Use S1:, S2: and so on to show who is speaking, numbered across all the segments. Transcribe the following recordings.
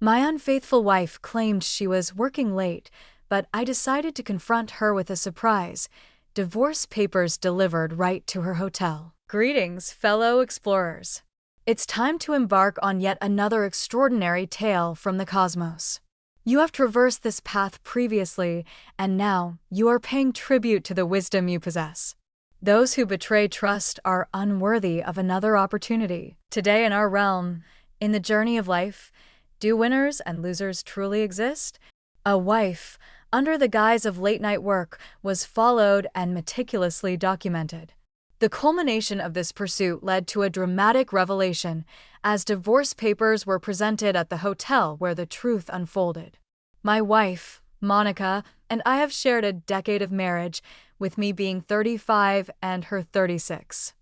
S1: My unfaithful wife claimed she was working late, but I decided to confront her with a surprise: divorce papers delivered right to her hotel. Greetings, fellow explorers. It's time to embark on yet another extraordinary tale from the cosmos. You have traversed this path previously, and now you are paying tribute to the wisdom you possess. Those who betray trust are unworthy of another opportunity. Today in our realm, in the journey of life, do winners and losers truly exist? A wife, under the guise of late-night work, was followed and meticulously documented. The culmination of this pursuit led to a dramatic revelation, as divorce papers were presented at the hotel where the truth unfolded. My wife, Monica, and I have shared a decade of marriage, with me being 35 and her 36.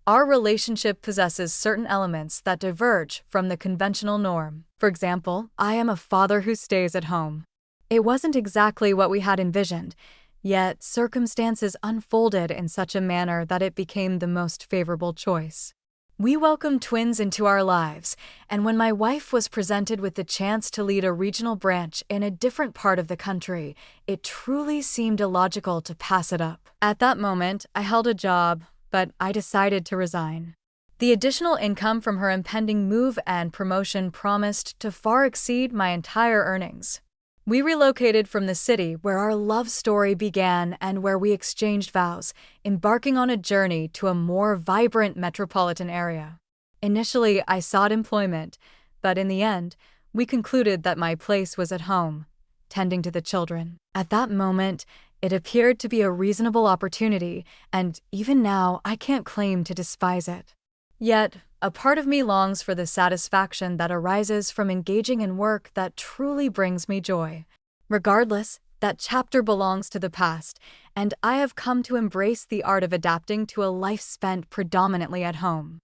S1: Our relationship possesses certain elements that diverge from the conventional norm. For example, I am a father who stays at home. It wasn't exactly what we had envisioned, yet circumstances unfolded in such a manner that it became the most favorable choice. We welcomed twins into our lives, and when my wife was presented with the chance to lead a regional branch in a different part of the country, it truly seemed illogical to pass it up. At that moment, I held a job, but I decided to resign. The additional income from her impending move and promotion promised to far exceed my entire earnings. We relocated from the city where our love story began and where we exchanged vows, embarking on a journey to a more vibrant metropolitan area. Initially, I sought employment, but in the end, we concluded that my place was at home, tending to the children. At that moment, it appeared to be a reasonable opportunity, and even now, I can't claim to despise it. Yet, a part of me longs for the satisfaction that arises from engaging in work that truly brings me joy. Regardless, that chapter belongs to the past, and I have come to embrace the art of adapting to a life spent predominantly at home.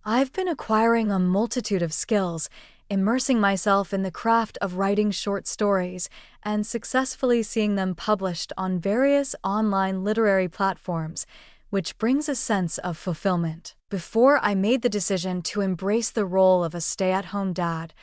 S1: I've been acquiring a multitude of skills, immersing myself in the craft of writing short stories, and successfully seeing them published on various online literary platforms, which brings a sense of fulfillment. Before I made the decision to embrace the role of a stay-at-home dad,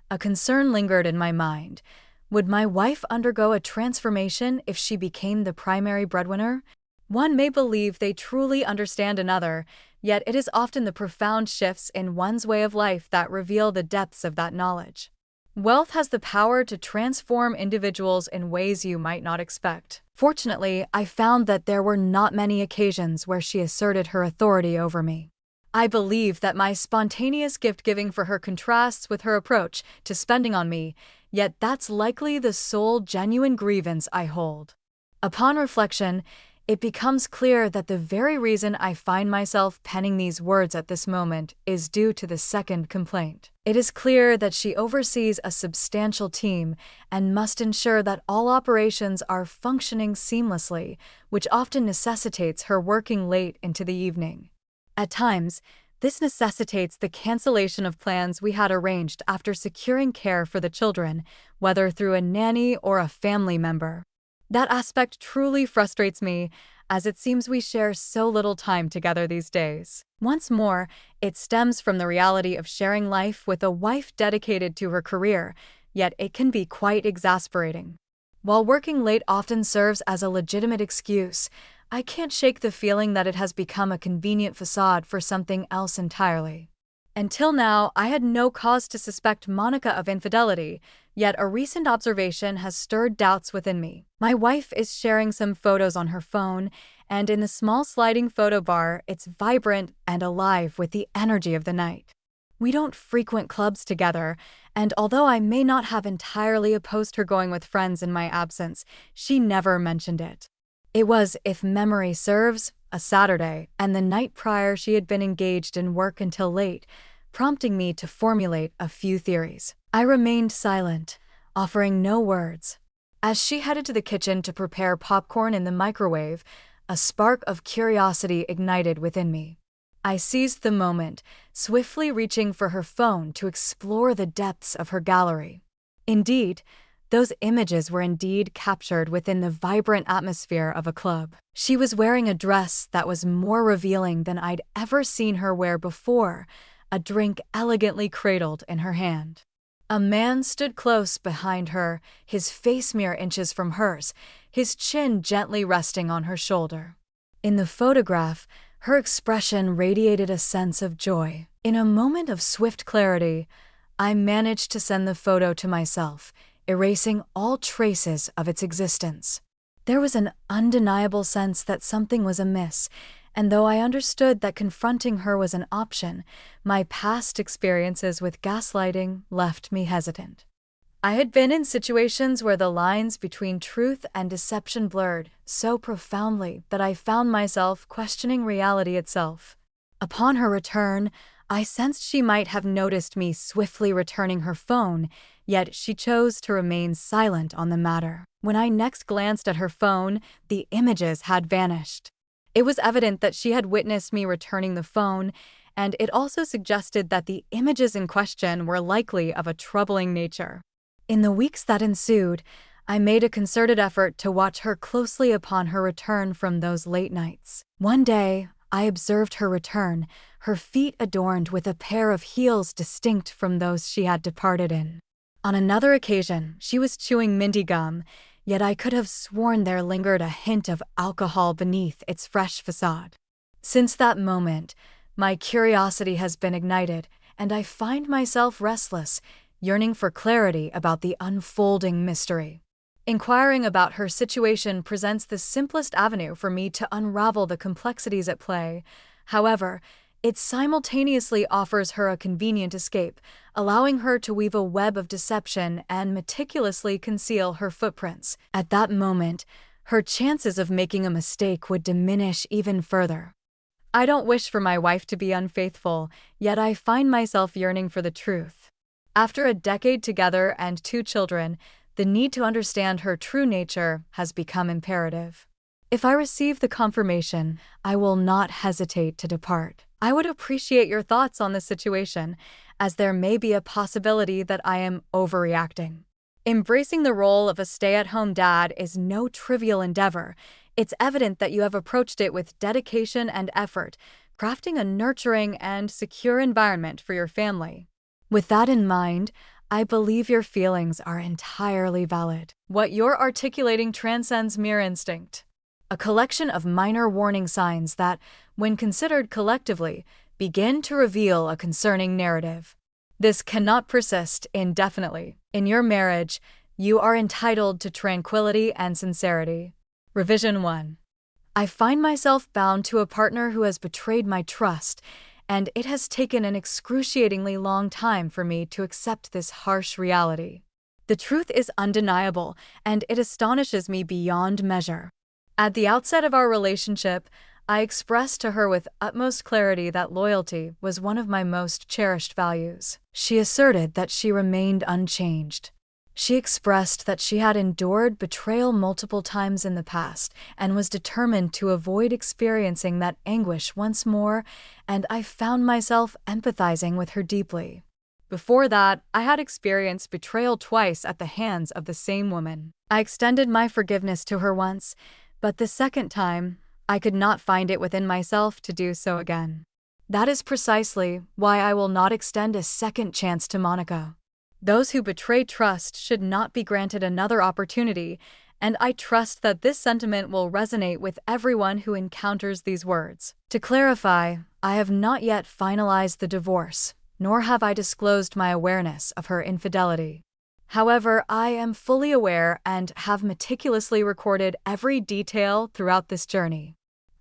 S1: a concern lingered in my mind. Would my wife undergo a transformation if she became the primary breadwinner? One may believe they truly understand another, yet it is often the profound shifts in one's way of life that reveal the depths of that knowledge. Wealth has the power to transform individuals in ways you might not expect. Fortunately, I found that there were not many occasions where she asserted her authority over me. I believe that my spontaneous gift-giving for her contrasts with her approach to spending on me, yet that's likely the sole genuine grievance I hold. Upon reflection, it becomes clear that the very reason I find myself penning these words at this moment is due to the second complaint. It is clear that she oversees a substantial team and must ensure that all operations are functioning seamlessly, which often necessitates her working late into the evening. At times, this necessitates the cancellation of plans we had arranged after securing care for the children, whether through a nanny or a family member. That aspect truly frustrates me, as it seems we share so little time together these days. Once more, it stems from the reality of sharing life with a wife dedicated to her career, yet it can be quite exasperating. While working late often serves as a legitimate excuse, I can't shake the feeling that it has become a convenient facade for something else entirely. Until now, I had no cause to suspect Monica of infidelity, yet a recent observation has stirred doubts within me. My wife is sharing some photos on her phone, and in the small sliding photo bar, it's vibrant and alive with the energy of the night. We don't frequent clubs together, and although I may not have entirely opposed her going with friends in my absence, she never mentioned it. It was, if memory serves, a Saturday, and the night prior she had been engaged in work until late, prompting me to formulate a few theories. I remained silent, offering no words. As she headed to the kitchen to prepare popcorn in the microwave, a spark of curiosity ignited within me. I seized the moment, swiftly reaching for her phone to explore the depths of her gallery. Indeed, those images were indeed captured within the vibrant atmosphere of a club. She was wearing a dress that was more revealing than I'd ever seen her wear before, a drink elegantly cradled in her hand. A man stood close behind her, his face mere inches from hers, his chin gently resting on her shoulder. In the photograph, her expression radiated a sense of joy. In a moment of swift clarity, I managed to send the photo to myself, erasing all traces of its existence. There was an undeniable sense that something was amiss, and though I understood that confronting her was an option, my past experiences with gaslighting left me hesitant. I had been in situations where the lines between truth and deception blurred so profoundly that I found myself questioning reality itself. Upon her return, I sensed she might have noticed me swiftly returning her phone, yet she chose to remain silent on the matter. When I next glanced at her phone, the images had vanished. It was evident that she had witnessed me returning the phone, and it also suggested that the images in question were likely of a troubling nature. In the weeks that ensued, I made a concerted effort to watch her closely upon her return from those late nights. One day, I observed her return, her feet adorned with a pair of heels distinct from those she had departed in. On another occasion, she was chewing minty gum, yet I could have sworn there lingered a hint of alcohol beneath its fresh facade. Since that moment, my curiosity has been ignited, and I find myself restless, yearning for clarity about the unfolding mystery. Inquiring about her situation presents the simplest avenue for me to unravel the complexities at play. However, it simultaneously offers her a convenient escape, allowing her to weave a web of deception and meticulously conceal her footprints. At that moment, her chances of making a mistake would diminish even further. I don't wish for my wife to be unfaithful, yet I find myself yearning for the truth. After a decade together and 2 children, the need to understand her true nature has become imperative. If I receive the confirmation, I will not hesitate to depart. I would appreciate your thoughts on this situation, as there may be a possibility that I am overreacting. Embracing the role of a stay-at-home dad is no trivial endeavor. It's evident that you have approached it with dedication and effort, crafting a nurturing and secure environment for your family. With that in mind, I believe your feelings are entirely valid. What you're articulating transcends mere instinct. A collection of minor warning signs that, when considered collectively, begin to reveal a concerning narrative. This cannot persist indefinitely. In your marriage, you are entitled to tranquility and sincerity. Revision 1. I find myself bound to a partner who has betrayed my trust, and it has taken an excruciatingly long time for me to accept this harsh reality. The truth is undeniable, and it astonishes me beyond measure. At the outset of our relationship, I expressed to her with utmost clarity that loyalty was one of my most cherished values. She asserted that she remained unchanged. She expressed that she had endured betrayal multiple times in the past and was determined to avoid experiencing that anguish once more, and I found myself empathizing with her deeply. Before that, I had experienced betrayal twice at the hands of the same woman. I extended my forgiveness to her once, but the second time, I could not find it within myself to do so again. That is precisely why I will not extend a second chance to Monica. Those who betray trust should not be granted another opportunity, and I trust that this sentiment will resonate with everyone who encounters these words. To clarify, I have not yet finalized the divorce, nor have I disclosed my awareness of her infidelity. However, I am fully aware and have meticulously recorded every detail throughout this journey.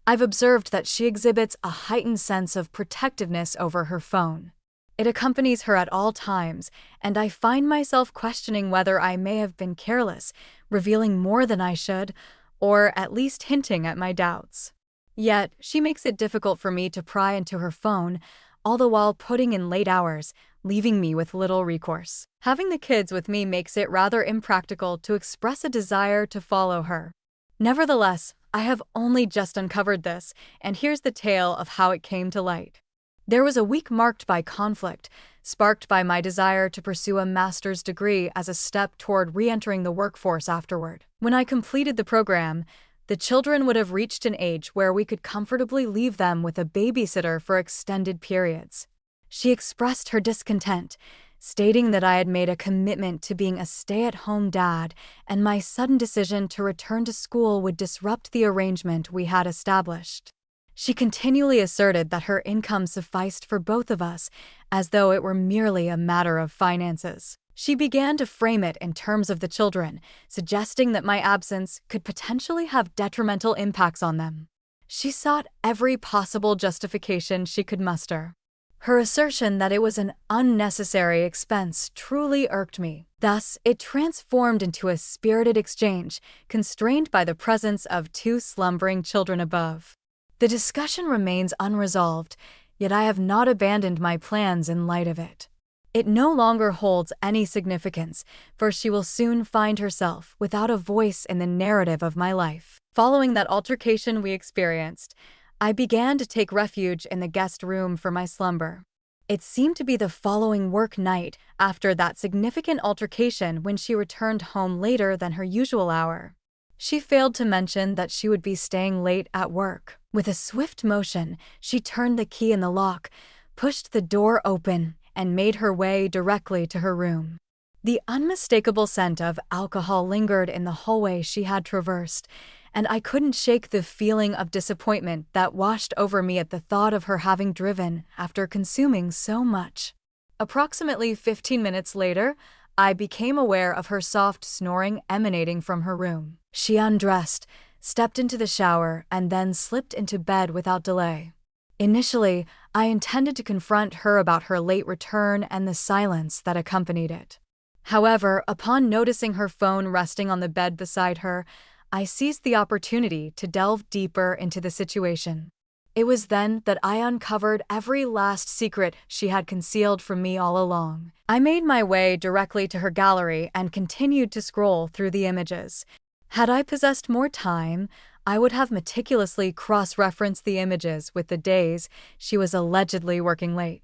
S1: I've observed that she exhibits a heightened sense of protectiveness over her phone. It accompanies her at all times, and I find myself questioning whether I may have been careless, revealing more than I should, or at least hinting at my doubts. Yet, she makes it difficult for me to pry into her phone, all the while putting in late hours, leaving me with little recourse. Having the kids with me makes it rather impractical to express a desire to follow her. Nevertheless, I have only just uncovered this, and here's the tale of how it came to light. There was a week marked by conflict, sparked by my desire to pursue a master's degree as a step toward re-entering the workforce afterward. When I completed the program, the children would have reached an age where we could comfortably leave them with a babysitter for extended periods. She expressed her discontent, stating that I had made a commitment to being a stay-at-home dad and my sudden decision to return to school would disrupt the arrangement we had established. She continually asserted that her income sufficed for both of us, as though it were merely a matter of finances. She began to frame it in terms of the children, suggesting that my absence could potentially have detrimental impacts on them. She sought every possible justification she could muster. Her assertion that it was an unnecessary expense truly irked me. Thus, it transformed into a spirited exchange, constrained by the presence of two slumbering children above. The discussion remains unresolved, yet I have not abandoned my plans in light of it. It no longer holds any significance, for she will soon find herself without a voice in the narrative of my life. Following that altercation we experienced, I began to take refuge in the guest room for my slumber. It seemed to be the following work night after that significant altercation when she returned home later than her usual hour. She failed to mention that she would be staying late at work. With a swift motion, she turned the key in the lock, pushed the door open, and made her way directly to her room. The unmistakable scent of alcohol lingered in the hallway she had traversed, and I couldn't shake the feeling of disappointment that washed over me at the thought of her having driven after consuming so much. Approximately 15 minutes later, I became aware of her soft snoring emanating from her room. She undressed, stepped into the shower, and then slipped into bed without delay. Initially, I intended to confront her about her late return and the silence that accompanied it. However, upon noticing her phone resting on the bed beside her, I seized the opportunity to delve deeper into the situation. It was then that I uncovered every last secret she had concealed from me all along. I made my way directly to her gallery and continued to scroll through the images. Had I possessed more time, I would have meticulously cross-referenced the images with the days she was allegedly working late.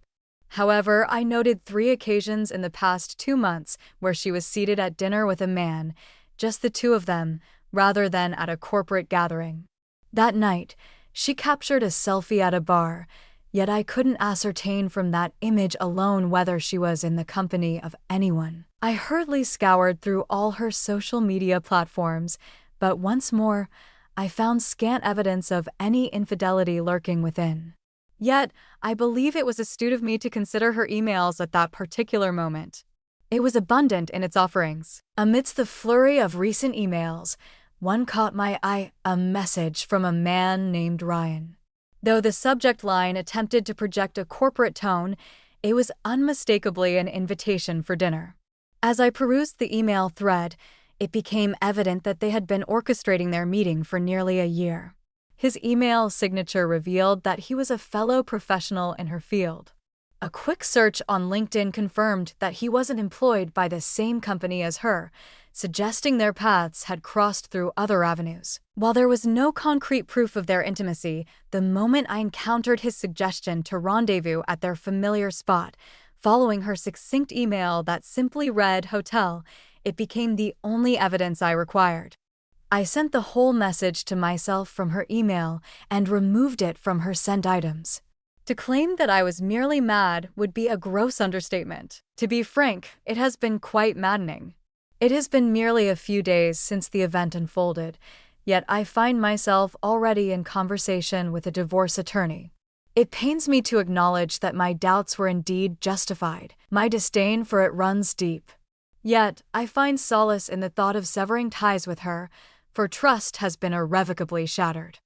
S1: However, I noted 3 occasions in the past 2 months where she was seated at dinner with a man, just the two of them, rather than at a corporate gathering. That night, she captured a selfie at a bar, yet I couldn't ascertain from that image alone whether she was in the company of anyone. I hurriedly scoured through all her social media platforms, but once more, I found scant evidence of any infidelity lurking within. Yet, I believe it was astute of me to consider her emails at that particular moment. It was abundant in its offerings. Amidst the flurry of recent emails, one caught my eye, a message from a man named Ryan. Though the subject line attempted to project a corporate tone, it was unmistakably an invitation for dinner. As I perused the email thread, it became evident that they had been orchestrating their meeting for nearly a year. His email signature revealed that he was a fellow professional in her field. A quick search on LinkedIn confirmed that he wasn't employed by the same company as her, suggesting their paths had crossed through other avenues. While there was no concrete proof of their intimacy, the moment I encountered his suggestion to rendezvous at their familiar spot, following her succinct email that simply read "hotel," it became the only evidence I required. I sent the whole message to myself from her email and removed it from her sent items. To claim that I was merely mad would be a gross understatement. To be frank, it has been quite maddening. It has been merely a few days since the event unfolded, yet I find myself already in conversation with a divorce attorney. It pains me to acknowledge that my doubts were indeed justified. My disdain for it runs deep. Yet, I find solace in the thought of severing ties with her, for trust has been irrevocably shattered.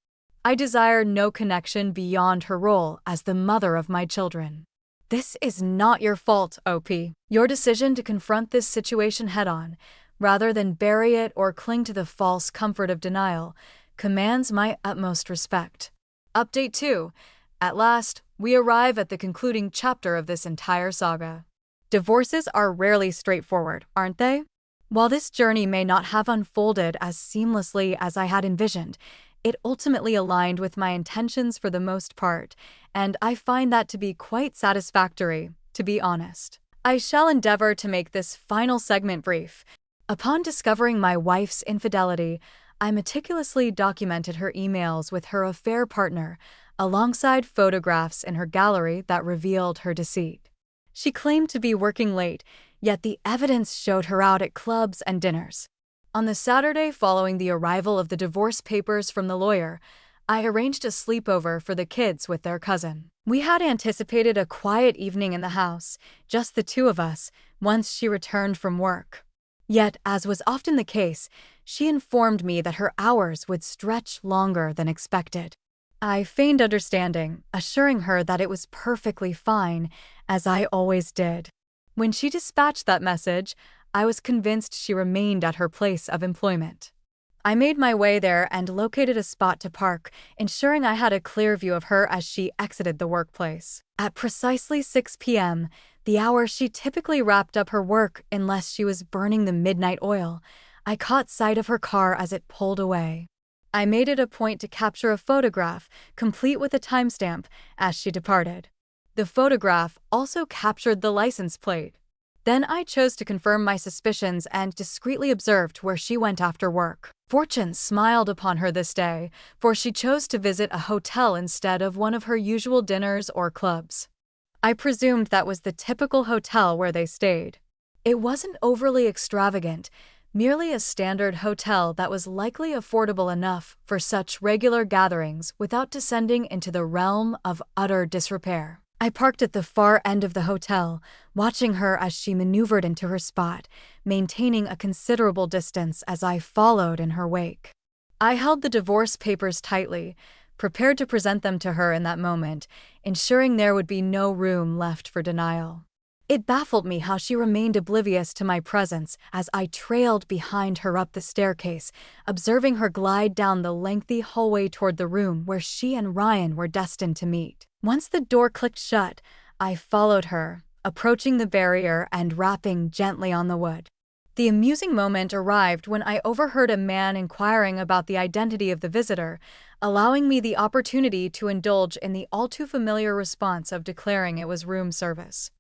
S1: I desire no connection beyond her role as the mother of my children. This is not your fault, OP. Your decision to confront this situation head-on, rather than bury it or cling to the false comfort of denial, commands my utmost respect. Update 2. At last, we arrive at the concluding chapter of this entire saga. Divorces are rarely straightforward, aren't they? While this journey may not have unfolded as seamlessly as I had envisioned, it ultimately aligned with my intentions for the most part, and I find that to be quite satisfactory, to be honest. I shall endeavor to make this final segment brief. Upon discovering my wife's infidelity, I meticulously documented her emails with her affair partner, alongside photographs in her gallery that revealed her deceit. She claimed to be working late, yet the evidence showed her out at clubs and dinners. On the Saturday following the arrival of the divorce papers from the lawyer, I arranged a sleepover for the kids with their cousin. We had anticipated a quiet evening in the house, just the two of us, once she returned from work. Yet, as was often the case, she informed me that her hours would stretch longer than expected. I feigned understanding, assuring her that it was perfectly fine, as I always did. When she dispatched that message, I was convinced she remained at her place of employment. I made my way there and located a spot to park, ensuring I had a clear view of her as she exited the workplace. At precisely 6 p.m., the hour she typically wrapped up her work unless she was burning the midnight oil, I caught sight of her car as it pulled away. I made it a point to capture a photograph, complete with a timestamp, as she departed. The photograph also captured the license plate. Then I chose to confirm my suspicions and discreetly observed where she went after work. Fortune smiled upon her this day, for she chose to visit a hotel instead of one of her usual dinners or clubs. I presumed that was the typical hotel where they stayed. It wasn't overly extravagant, merely a standard hotel that was likely affordable enough for such regular gatherings without descending into the realm of utter disrepair. I parked at the far end of the hotel, watching her as she maneuvered into her spot, maintaining a considerable distance as I followed in her wake. I held the divorce papers tightly, prepared to present them to her in that moment, ensuring there would be no room left for denial. It baffled me how she remained oblivious to my presence as I trailed behind her up the staircase, observing her glide down the lengthy hallway toward the room where she and Ryan were destined to meet. Once the door clicked shut, I followed her, approaching the barrier and rapping gently on the wood. The amusing moment arrived when I overheard a man inquiring about the identity of the visitor, allowing me the opportunity to indulge in the all-too-familiar response of declaring it was room service.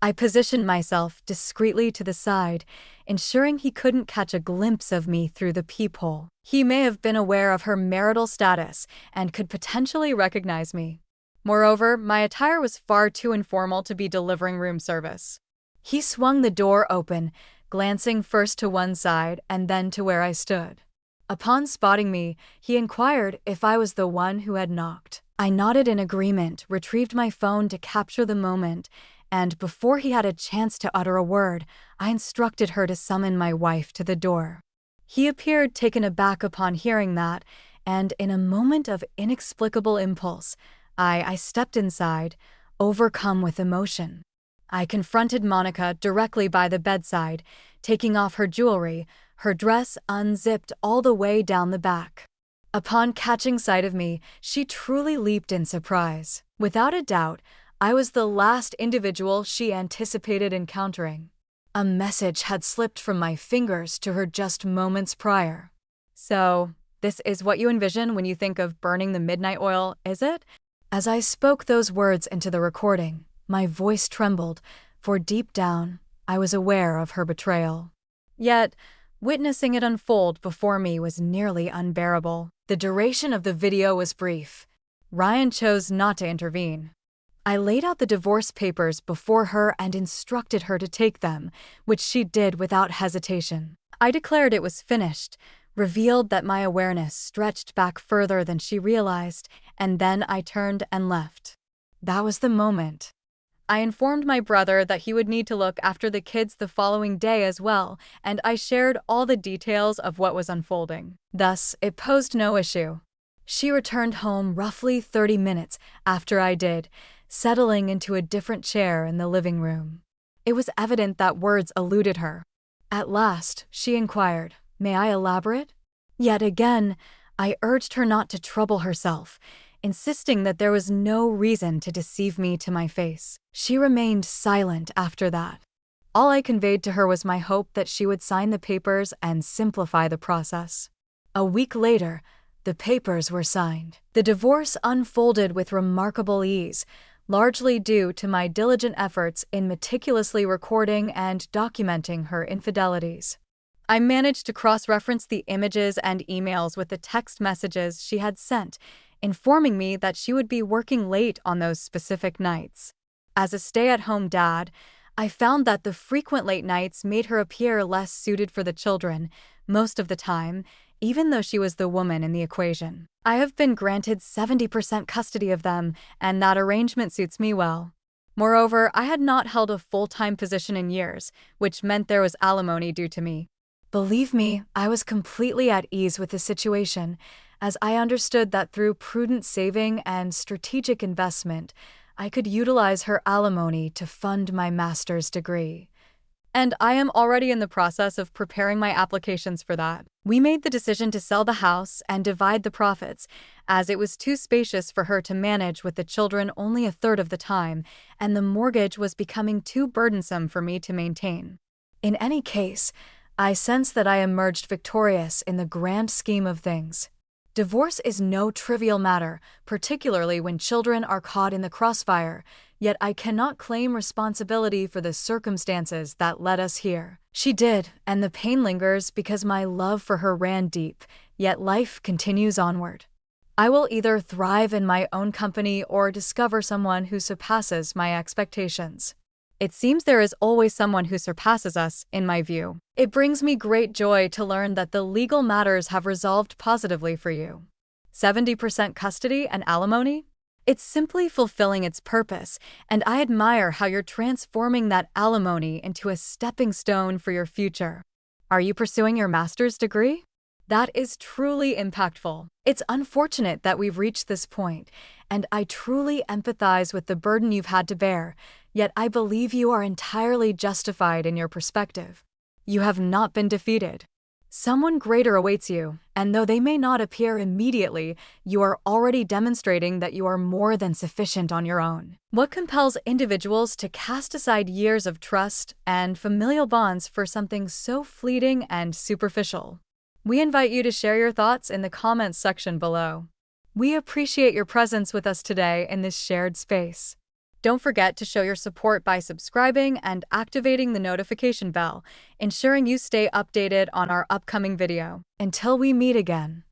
S1: I positioned myself discreetly to the side, ensuring he couldn't catch a glimpse of me through the peephole. He may have been aware of her marital status and could potentially recognize me. Moreover, my attire was far too informal to be delivering room service. He swung the door open, glancing first to one side and then to where I stood. Upon spotting me, he inquired if I was the one who had knocked. I nodded in agreement, retrieved my phone to capture the moment, and before he had a chance to utter a word, I instructed her to summon my wife to the door. He appeared taken aback upon hearing that, and in a moment of inexplicable impulse, I stepped inside, overcome with emotion. I confronted Monica directly by the bedside, taking off her jewelry, her dress unzipped all the way down the back. Upon catching sight of me, she truly leaped in surprise. Without a doubt, I was the last individual she anticipated encountering. A message had slipped from my fingers to her just moments prior. "So, this is what you envision when you think of burning the midnight oil, is it?" As I spoke those words into the recording, my voice trembled, for deep down, I was aware of her betrayal. Yet, witnessing it unfold before me was nearly unbearable. The duration of the video was brief. Ryan chose not to intervene. I laid out the divorce papers before her and instructed her to take them, which she did without hesitation. I declared it was finished, revealed that my awareness stretched back further than she realized, and then I turned and left. That was the moment. I informed my brother that he would need to look after the kids the following day as well, and I shared all the details of what was unfolding. Thus, it posed no issue. She returned home roughly 30 minutes after I did, settling into a different chair in the living room. It was evident that words eluded her. At last, she inquired, "May I elaborate?" Yet again, I urged her not to trouble herself, insisting that there was no reason to deceive me to my face. She remained silent after that. All I conveyed to her was my hope that she would sign the papers and simplify the process. A week later, the papers were signed. The divorce unfolded with remarkable ease, largely due to my diligent efforts in meticulously recording and documenting her infidelities. I managed to cross-reference the images and emails with the text messages she had sent, informing me that she would be working late on those specific nights. As a stay-at-home dad, I found that the frequent late nights made her appear less suited for the children most of the time, even though she was the woman in the equation. I have been granted 70% custody of them, and that arrangement suits me well. Moreover, I had not held a full-time position in years, which meant there was alimony due to me. Believe me, I was completely at ease with the situation, as I understood that through prudent saving and strategic investment, I could utilize her alimony to fund my master's degree. And I am already in the process of preparing my applications for that. We made the decision to sell the house and divide the profits, as it was too spacious for her to manage with the children only a third of the time, and the mortgage was becoming too burdensome for me to maintain. In any case, I sense that I emerged victorious in the grand scheme of things. Divorce is no trivial matter, particularly when children are caught in the crossfire, yet I cannot claim responsibility for the circumstances that led us here. She did, and the pain lingers because my love for her ran deep, yet life continues onward. I will either thrive in my own company or discover someone who surpasses my expectations. It seems there is always someone who surpasses us, in my view. It brings me great joy to learn that the legal matters have resolved positively for you. 70% custody and alimony? It's simply fulfilling its purpose, and I admire how you're transforming that alimony into a stepping stone for your future. Are you pursuing your master's degree? That is truly impactful. It's unfortunate that we've reached this point, and I truly empathize with the burden you've had to bear, yet I believe you are entirely justified in your perspective. You have not been defeated. Someone greater awaits you, and though they may not appear immediately, you are already demonstrating that you are more than sufficient on your own. What compels individuals to cast aside years of trust and familial bonds for something so fleeting and superficial? We invite you to share your thoughts in the comments section below. We appreciate your presence with us today in this shared space. Don't forget to show your support by subscribing and activating the notification bell, ensuring you stay updated on our upcoming video. Until we meet again.